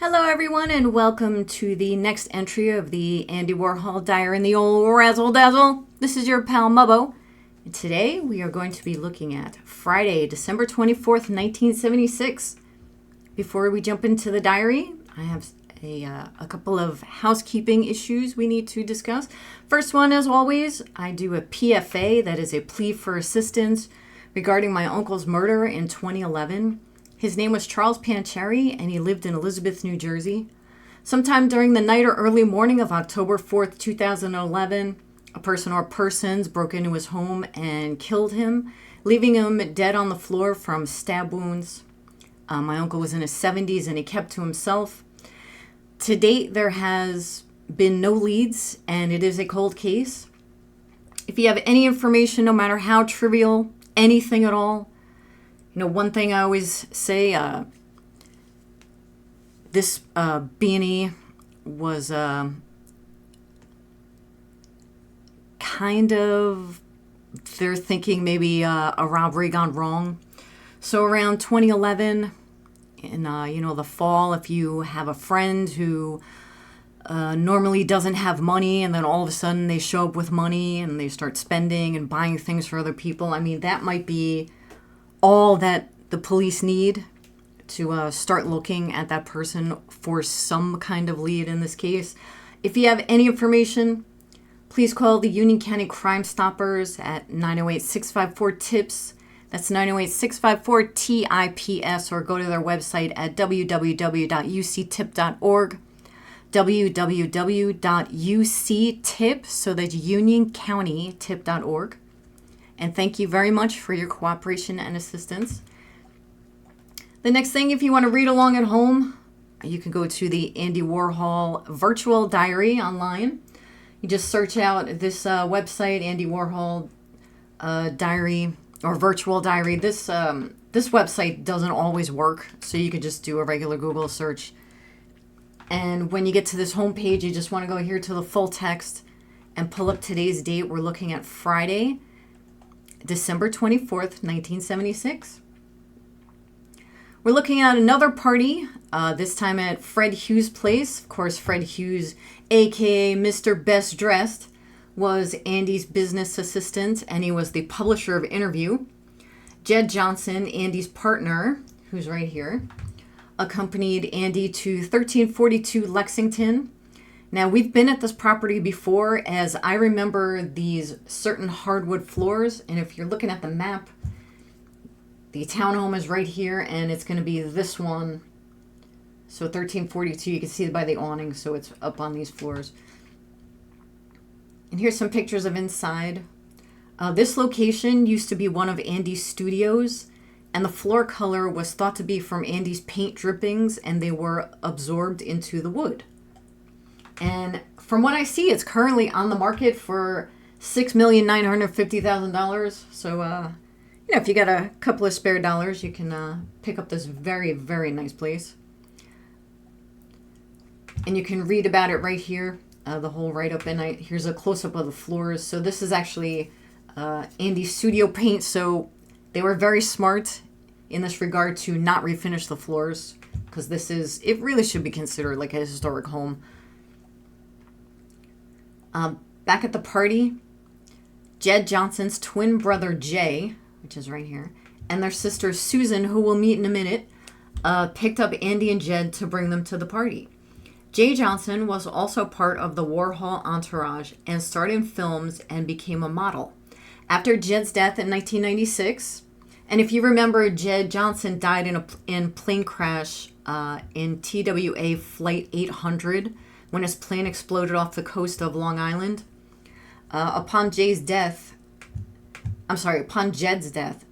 Hello everyone and welcome to the next entry of the Andy Warhol diary in the old Razzle Dazzle. This is your pal Mubbo. And today we are going to be looking at Friday, December 24th, 1976. Before we jump into the diary, I have a couple of housekeeping issues we need to discuss. First one, as always, I do a PFA, that is a plea for assistance, regarding my uncle's murder in 2011. His name was Charles Pancheri, and he lived in Elizabeth, New Jersey. Sometime during the night or early morning of October 4th, 2011, a person or persons broke into his home and killed him, leaving him dead on the floor from stab wounds. My uncle was in his 70s, and he kept to himself. To date, there has been no leads, and it is a cold case. If you have any information, no matter how trivial, anything at all, one thing I always say, this B&E was kind of, they're thinking maybe a robbery gone wrong. So around 2011, in the fall, if you have a friend who normally doesn't have money, and then all of a sudden they show up with money and they start spending and buying things for other people, that might be all that the police need to start looking at that person for some kind of lead in this case. If you have any information, please call the Union County Crime Stoppers at 908-654-TIPS. That's 908-654-TIPS, or go to their website at www.uctip.org. www.uctip, so that's unioncountytip.org. And thank you very much for your cooperation and assistance. The next thing, if you want to read along at home, you can go to the Andy Warhol virtual diary online. You just search out this website, Andy Warhol diary or virtual diary. This website doesn't always work, so you could just do a regular Google search. And when you get to this homepage, you just want to go here to the full text and pull up today's date. We're looking at Friday, December 24th, 1976. We're looking at another party, this time at Fred Hughes' place. Of course, Fred Hughes, a.k.a. Mr. Best Dressed, was Andy's business assistant, and he was the publisher of Interview. Jed Johnson, Andy's partner, who's right here, accompanied Andy to 1342 Lexington. Now, we've been at this property before, as I remember these certain hardwood floors, and if you're looking at the map, the townhome is right here, and it's going to be this one. So 1342, you can see it by the awning, so it's up on these floors. And here's some pictures of inside. This location used to be one of Andy's studios, and the floor color was thought to be from Andy's paint drippings, and they were absorbed into the wood. And from what I see, it's currently on the market for $6,950,000. So, if you got a couple of spare dollars, you can pick up this very, very nice place. And you can read about it right here, the whole write-up. And here's a close-up of the floors. So this is actually Andy's studio paint. So they were very smart in this regard to not refinish the floors, because it really should be considered like a historic home. Back at the party, Jed Johnson's twin brother Jay, which is right here, and their sister Susan, who we'll meet in a minute, picked up Andy and Jed to bring them to the party. Jay Johnson was also part of the Warhol entourage and starred in films and became a model. After Jed's death in 1996, and if you remember, Jed Johnson died in plane crash in TWA Flight 800, when his plane exploded off the coast of Long Island. Upon Jed's death,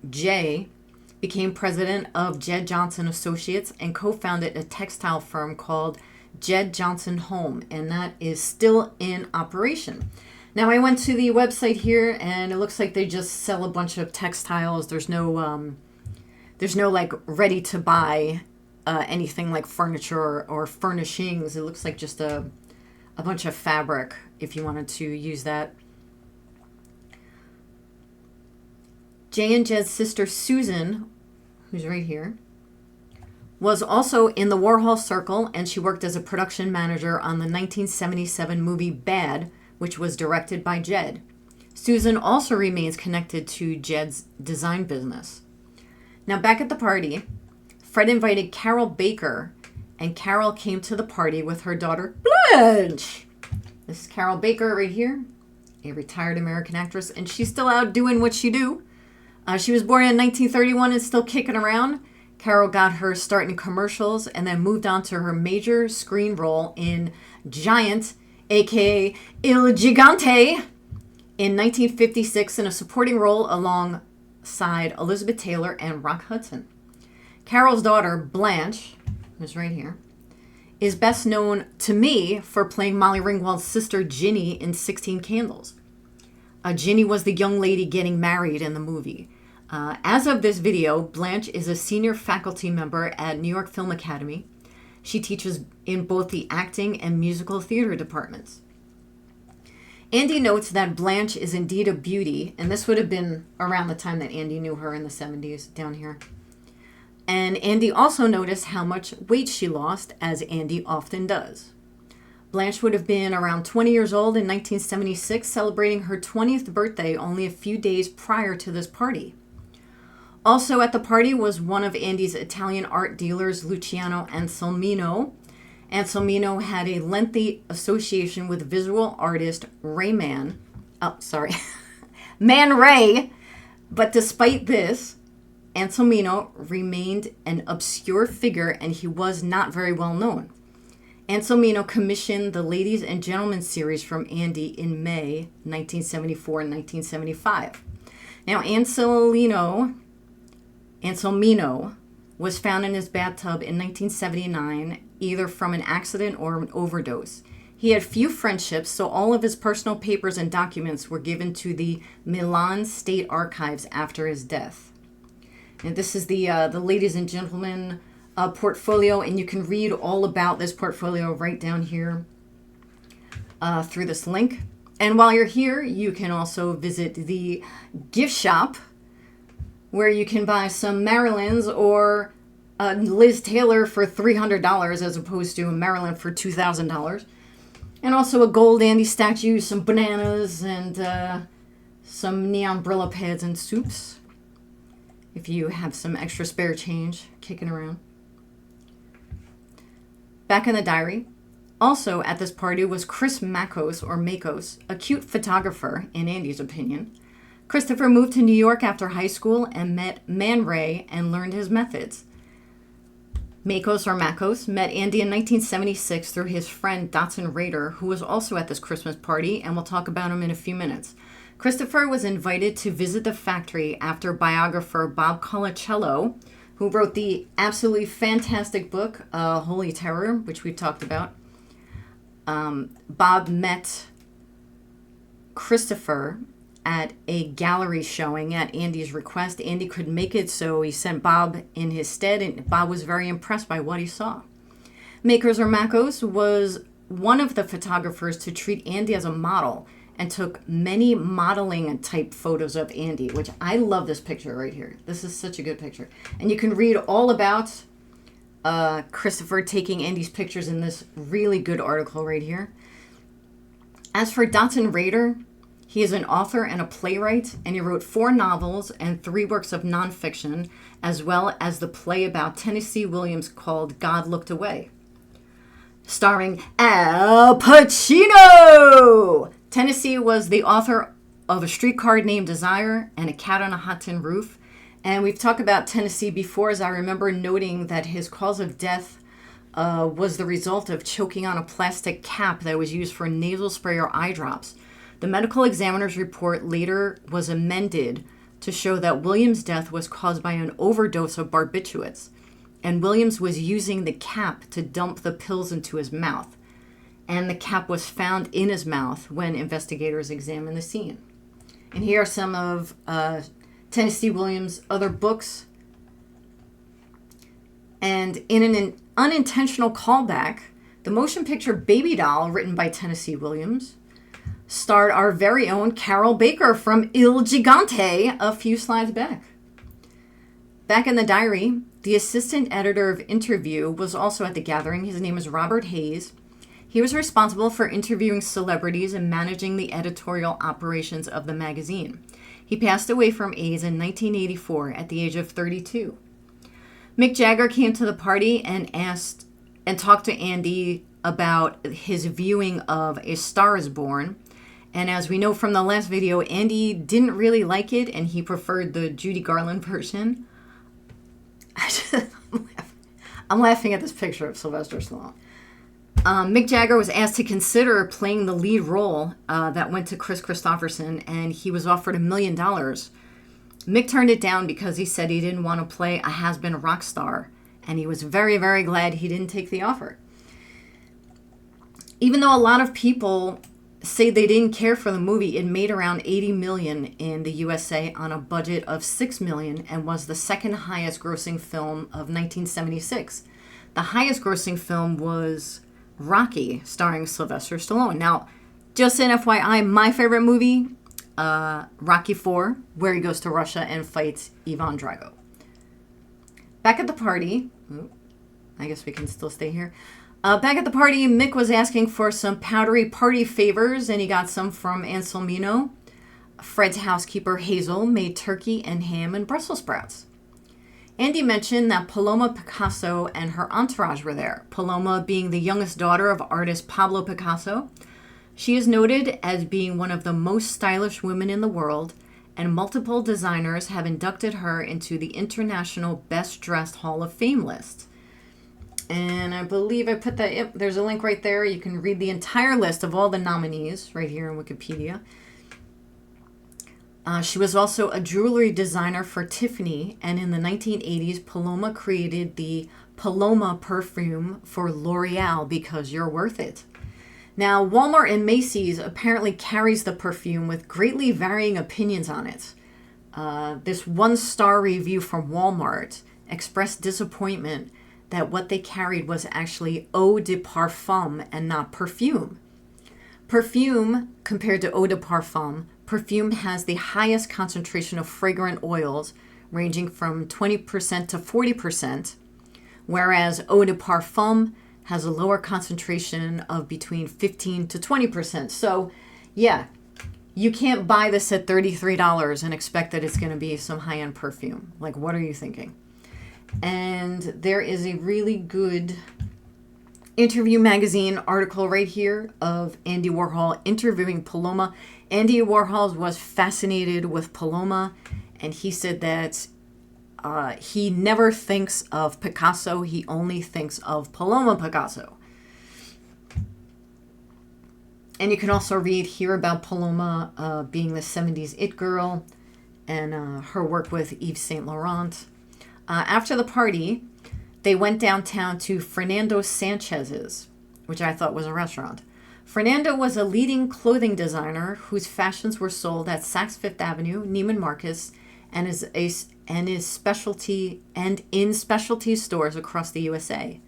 Jay became president of Jed Johnson Associates and co-founded a textile firm called Jed Johnson Home, and that is still in operation. Now, I went to the website here, and it looks like they just sell a bunch of textiles. There's no like ready to buy anything like furniture or furnishings. It looks like just a bunch of fabric, if you wanted to use that. Jay and Jed's sister Susan, who's right here, was also in the Warhol circle, and she worked as a production manager on the 1977 movie Bad, which was directed by Jed. Susan also remains connected to Jed's design business. Now, back at the party, Fred invited Carroll Baker, and Carroll came to the party with her daughter, Blanche. This is Carroll Baker right here, a retired American actress, and she's still out doing what she do. She was born in 1931 and still kicking around. Carroll got her start in commercials and then moved on to her major screen role in Giant, aka Il Gigante, in 1956 in a supporting role alongside Elizabeth Taylor and Rock Hudson. Carroll's daughter, Blanche, who's right here, is best known to me for playing Molly Ringwald's sister Ginny in 16 Candles. Ginny was the young lady getting married in the movie. As of this video, Blanche is a senior faculty member at New York Film Academy. She teaches in both the acting and musical theater departments. Andy notes that Blanche is indeed a beauty, and this would have been around the time that Andy knew her in the 70s down here. And Andy also noticed how much weight she lost, as Andy often does. Blanche would have been around 20 years old in 1976, celebrating her 20th birthday only a few days prior to this party. Also at the party was one of Andy's Italian art dealers, Luciano Anselmino. Anselmino had a lengthy association with visual artist Man Ray. But despite this, Anselmino remained an obscure figure and he was not very well known. Anselmino commissioned the Ladies and Gentlemen series from Andy in May 1974 and 1975. Now, Anselmino was found in his bathtub in 1979, either from an accident or an overdose. He had few friendships, so all of his personal papers and documents were given to the Milan State Archives after his death. And this is the Ladies and Gentlemen portfolio, and you can read all about this portfolio right down here through this link. And while you're here, you can also visit the gift shop, where you can buy some Marilyns or Liz Taylor for $300 as opposed to a Marilyn for $2,000. And also a gold Andy statue, some bananas, and some neon Brillo pads and soups, if you have some extra spare change kicking around. Back in the diary, also at this party was Kris Makos, or Makos, a cute photographer, in Andy's opinion. Kristoffer moved to New York after high school and met Man Ray and learned his methods. Makos met Andy in 1976 through his friend Dotson Rader, who was also at this Christmas party, and we'll talk about him in a few minutes. Kristoffer was invited to visit the factory after biographer Bob Colacello, who wrote the absolutely fantastic book, Holy Terror, which we've talked about. Bob met Kristoffer at a gallery showing at Andy's request. Andy couldn't make it, so he sent Bob in his stead, and Bob was very impressed by what he saw. Makos was one of the photographers to treat Andy as a model and took many modeling type photos of Andy, which I love this picture right here. This is such a good picture. And you can read all about Kristoffer taking Andy's pictures in this really good article right here. As for Dotson Rader, he is an author and a playwright, and he wrote 4 novels and 3 works of nonfiction, as well as the play about Tennessee Williams called God Looked Away, starring Al Pacino. Tennessee was the author of A Streetcar Named Desire and A Cat on a Hot Tin Roof, and we've talked about Tennessee before, as I remember noting that his cause of death was the result of choking on a plastic cap that was used for nasal spray or eye drops. The medical examiner's report later was amended to show that Williams' death was caused by an overdose of barbiturates, and Williams was using the cap to dump the pills into his mouth, and the cap was found in his mouth when investigators examined the scene. And here are some of Tennessee Williams' other books. And in an unintentional callback, the motion picture Baby Doll, written by Tennessee Williams, starred our very own Carroll Baker from Il Gigante a few slides back. Back in the diary, The assistant editor of Interview was also at the gathering. His name is Robert Hayes. He was responsible for interviewing celebrities and managing the editorial operations of the magazine. He passed away from AIDS in 1984 at the age of 32. Mick Jagger came to the party and talked to Andy about his viewing of A Star is Born. And as we know from the last video, Andy didn't really like it and he preferred the Judy Garland version. I'm laughing at this picture of Sylvester Stallone. Mick Jagger was asked to consider playing the lead role that went to Kristofferson, and he was offered $1 million. Mick turned it down because he said he didn't want to play a has-been rock star, and he was very, very glad he didn't take the offer. Even though a lot of people say they didn't care for the movie, it made around $80 million in the USA on a budget of $6 million and was the second highest grossing film of 1976. The highest grossing film was Rocky, starring Sylvester Stallone. Now, just an FYI, my favorite movie, Rocky IV, where he goes to Russia and fights Ivan Drago. Back at the party, I guess we can still stay here. Back at the party, Mick was asking for some powdery party favors, and he got some from Anselmino. Fred's housekeeper, Hazel, made turkey and ham and Brussels sprouts. Andy mentioned that Paloma Picasso and her entourage were there, Paloma being the youngest daughter of artist Pablo Picasso. She is noted as being one of the most stylish women in the world, and multiple designers have inducted her into the International Best Dressed Hall of Fame list. And I believe I put that, yep, there's a link right there. You can read the entire list of all the nominees right here in Wikipedia. She was also a jewelry designer for Tiffany, and in the 1980s, Paloma created the Paloma perfume for L'Oreal because you're worth it. Now, Walmart and Macy's apparently carries the perfume with greatly varying opinions on it. This one-star review from Walmart expressed disappointment that what they carried was actually eau de parfum and not perfume. Perfume, compared to eau de parfum, perfume has the highest concentration of fragrant oils, ranging from 20% to 40%, whereas eau de parfum has a lower concentration of between 15 to 20%. So, yeah, you can't buy this at $33 and expect that it's going to be some high-end perfume. Like, what are you thinking? And there is a really good Interview magazine article right here of Andy Warhol interviewing Paloma. Andy Warhol was fascinated with Paloma, and he said that he never thinks of Picasso, he only thinks of Paloma Picasso. And you can also read here about Paloma being the 70s it girl and her work with Yves Saint Laurent. After the party, they went downtown to Fernando Sanchez's, which I thought was a restaurant. Fernando was a leading clothing designer whose fashions were sold at Saks Fifth Avenue, Neiman Marcus, and in specialty stores across the USA.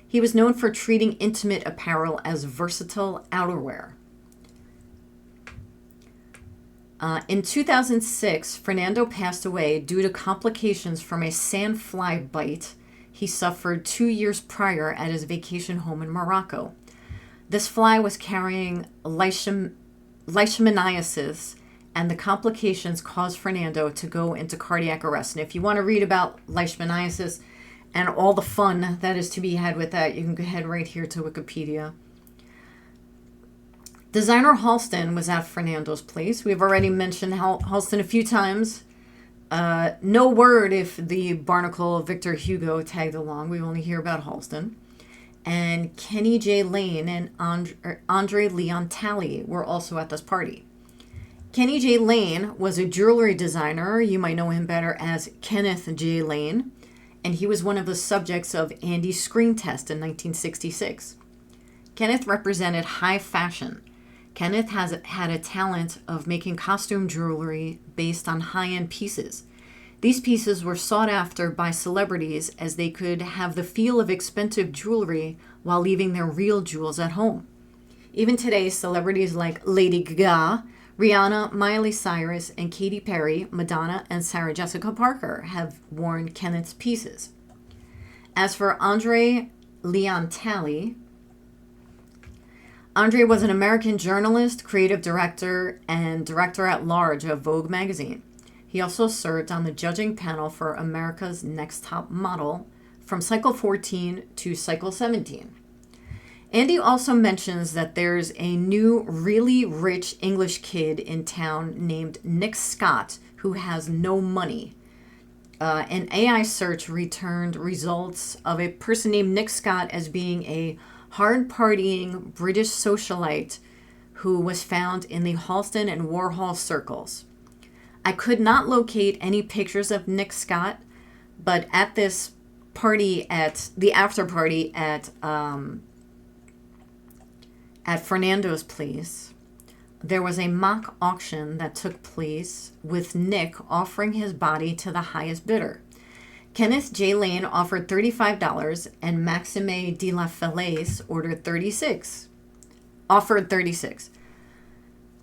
He was known for treating intimate apparel as versatile outerwear. In 2006, Fernando passed away due to complications from a sandfly bite he suffered 2 years prior at his vacation home in Morocco. This fly was carrying leishmaniasis, and the complications caused Fernando to go into cardiac arrest. And if you want to read about leishmaniasis and all the fun that is to be had with that, you can head right here to Wikipedia. Designer Halston was at Fernando's place. We've already mentioned Halston a few times. No word if the barnacle Victor Hugo tagged along. We only hear about Halston. And Kenny J. Lane and Andre Leon Talley were also at this party. Kenny J. Lane was a jewelry designer. You might know him better as Kenneth J. Lane. And he was one of the subjects of Andy's screen test in 1966. Kenneth represented high fashion. Kenneth had a talent of making costume jewelry based on high-end pieces. These pieces were sought after by celebrities as they could have the feel of expensive jewelry while leaving their real jewels at home. Even today, celebrities like Lady Gaga, Rhianna, Miley Cyrus, and Katy Perry, Madonna, and Sarah Jessica Parker have worn Kenneth's pieces. As for Andre Leontali, Andre was an American journalist, creative director, and director-at-large of Vogue magazine. He also served on the judging panel for America's Next Top Model from Cycle 14 to Cycle 17. Andy also mentions that there's a new, really rich English kid in town named Nick Scott who has no money. An AI search returned results of a person named Nick Scott as being a hard-partying British socialite who was found in the Halston and Warhol circles. I could not locate any pictures of Nick Scott, but at this party, at the after party at Fernando's place, there was a mock auction that took place with Nick offering his body to the highest bidder. Kenneth J. Lane offered $35 and Maxime de la Falaise offered $36.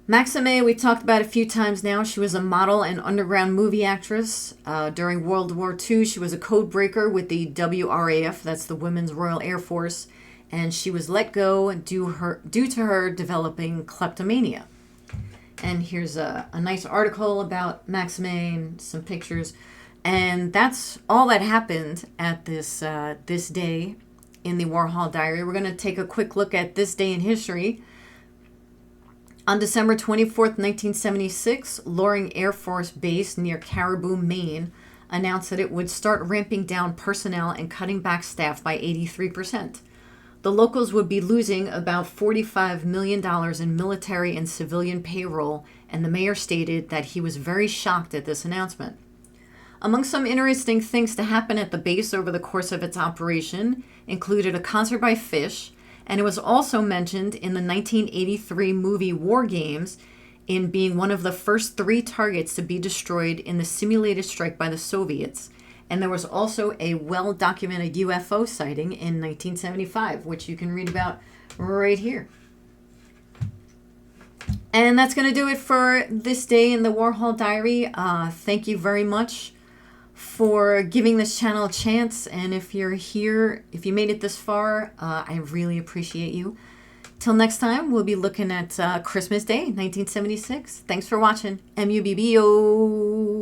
Maxime, we've talked about a few times now. She was a model and underground movie actress. During World War II, she was a code breaker with the WRAF, that's the Women's Royal Air Force, and she was let go due to her developing kleptomania. And here's a nice article about Maxime and some pictures. And that's all that happened at this day in the Warhol Diary. We're going to take a quick look at this day in history. On December 24th, 1976, Loring Air Force Base near Caribou, Maine, announced that it would start ramping down personnel and cutting back staff by 83%. The locals would be losing about $45 million in military and civilian payroll, and the mayor stated that he was very shocked at this announcement. Among some interesting things to happen at the base over the course of its operation included a concert by Fish, and it was also mentioned in the 1983 movie War Games in being one of the first 3 targets to be destroyed in the simulated strike by the Soviets. And there was also a well-documented UFO sighting in 1975, which you can read about right here. And that's going to do it for this day in the Warhol Diary. Thank you very much for giving this channel a chance. And if you're here, if you made it this far, I really appreciate you. Till next time, we'll be looking at Christmas Day, 1976. Thanks for watching. MUBBO.